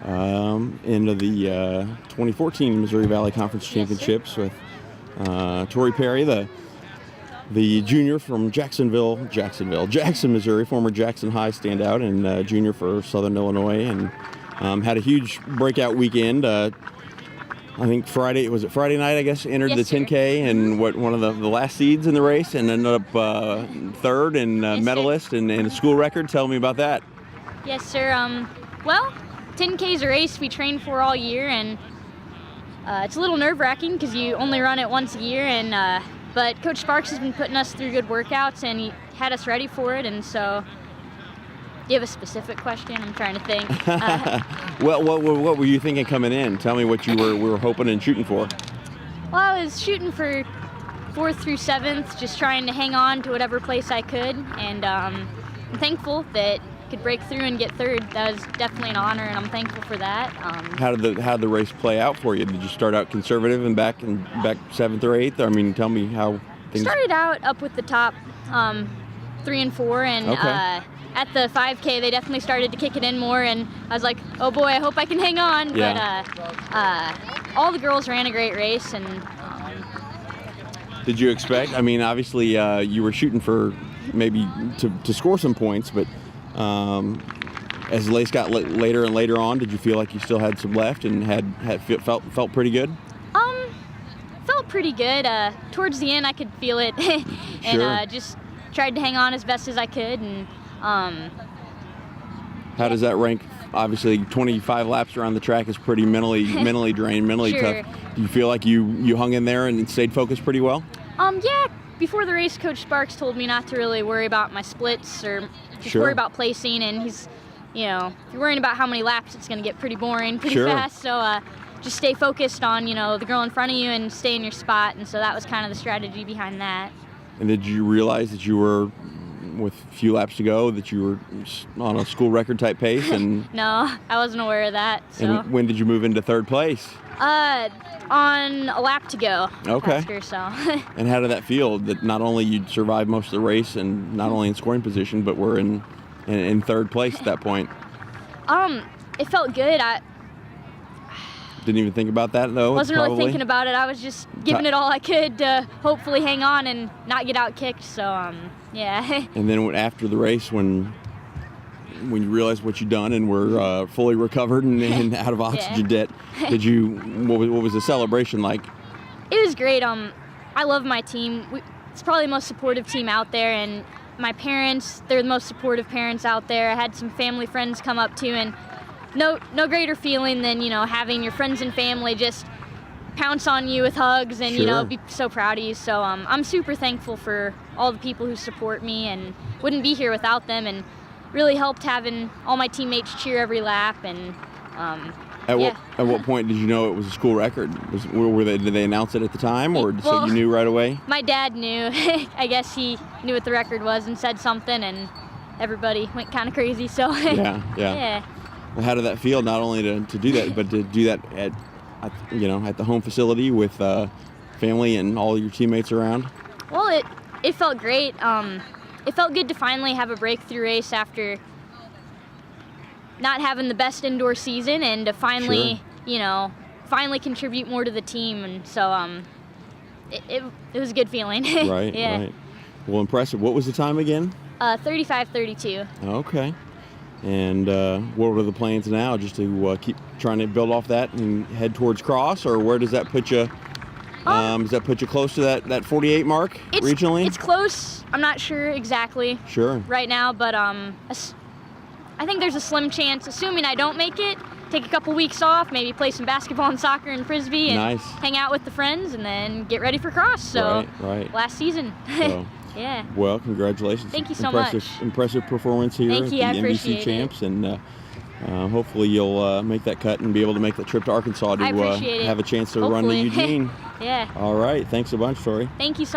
into the 2014 Missouri Valley Conference Championships with Tori Parry, the junior from Jackson, Missouri, former Jackson High standout, and junior for Southern Illinois, and had a huge breakout weekend. I think Friday night, I guess, entered the 10K and one of the last seeds in the race, and ended up third and medalist and a school record. Tell me about that. Yes, sir. Well, 10K is a race we train for all year, and it's a little nerve-wracking because you only run it once a year, and but Coach Sparks has been putting us through good workouts, and he had us ready for it, and so. Do you have a specific question? I'm trying to think. Well, what were you thinking coming in? Tell me what you were hoping and shooting for. Well, I was shooting for 4th through 7th, just trying to hang on to whatever place I could, and I'm thankful that I could break through and get 3rd. That was definitely an honor, and I'm thankful for that. How did the race play out for you? Did you start out conservative and back 7th or 8th? I mean, tell me how things. Started out up with the top 3 and 4, and. Okay. At the 5K, they definitely started to kick it in more, and I was like, oh boy, I hope I can hang on. Yeah. But all the girls ran a great race. And did you expect? I mean, obviously, you were shooting for maybe to score some points, but as the race got later and later on, did you feel like you still had some left and felt pretty good? Felt pretty good. Towards the end, I could feel it, and Sure. just tried to hang on as best as I could. And how does that rank? Obviously, 25 laps around the track is pretty mentally drained, mentally Sure. tough. Do you feel like you hung in there and stayed focused pretty well? Yeah. Before the race, Coach Sparks told me not to really worry about my splits or just Sure. worry about placing. And he's, if you're worrying about how many laps, it's going to get pretty boring pretty Sure. fast. So just stay focused on, the girl in front of you and stay in your spot. And so that was kind of the strategy behind that. And did you realize that you were, with a few laps to go, that you were on a school record type pace? And No, I wasn't aware of that. So. And when did you move into 3rd place? On a lap to go. Okay. Faster, so. And how did that feel? That not only you survived most of the race and not only in scoring position, but were in 3rd place at that point? It felt good. I didn't even think about that though. Wasn't really thinking about it. I was just giving it all I could to hopefully hang on and not get out kicked. So yeah. And then after the race, when you realized what you'd done and were fully recovered and out of oxygen debt, what was the celebration like? It was great. I love my team. It's probably the most supportive team out there, and my parents, they're the most supportive parents out there. I had some family friends come up too, and no greater feeling than, having your friends and family just pounce on you with hugs and, Sure. Be so proud of you. So I'm super thankful for all the people who support me and wouldn't be here without them, and really helped having all my teammates cheer every lap. And At what point did you know it was a school record? Did they announce it at the time, or so you knew right away? My dad knew. I guess he knew what the record was and said something, and everybody went kind of crazy. So Yeah. Well, how did that feel? Not only to do that, but to do that at the home facility with family and all your teammates around. Well, it felt great. It felt good to finally have a breakthrough race after not having the best indoor season, and to finally, Sure. Finally contribute more to the team. And so it was a good feeling. Right. Yeah. Right. Well, impressive. What was the time again? 35:32. Okay. And what are the plans now? Just to keep trying to build off that and head towards cross, or where does that put you? Does that put you close to that 48 mark regionally? It's close. I'm not sure exactly. Sure. Right now, but I think there's a slim chance, assuming I don't make it, take a couple weeks off, maybe play some basketball and soccer and frisbee, and Nice. hang out with the friends, and then get ready for cross. So Right. last season. So, Yeah. well, congratulations. Thank you so much. Impressive performance here Thank at you, the I MVC appreciate champs, and hopefully you'll make that cut and be able to make the trip to Arkansas to I appreciate it. have a chance to run to Hopefully. Eugene. Yeah. All right. Thanks a bunch, Tori. Thank you so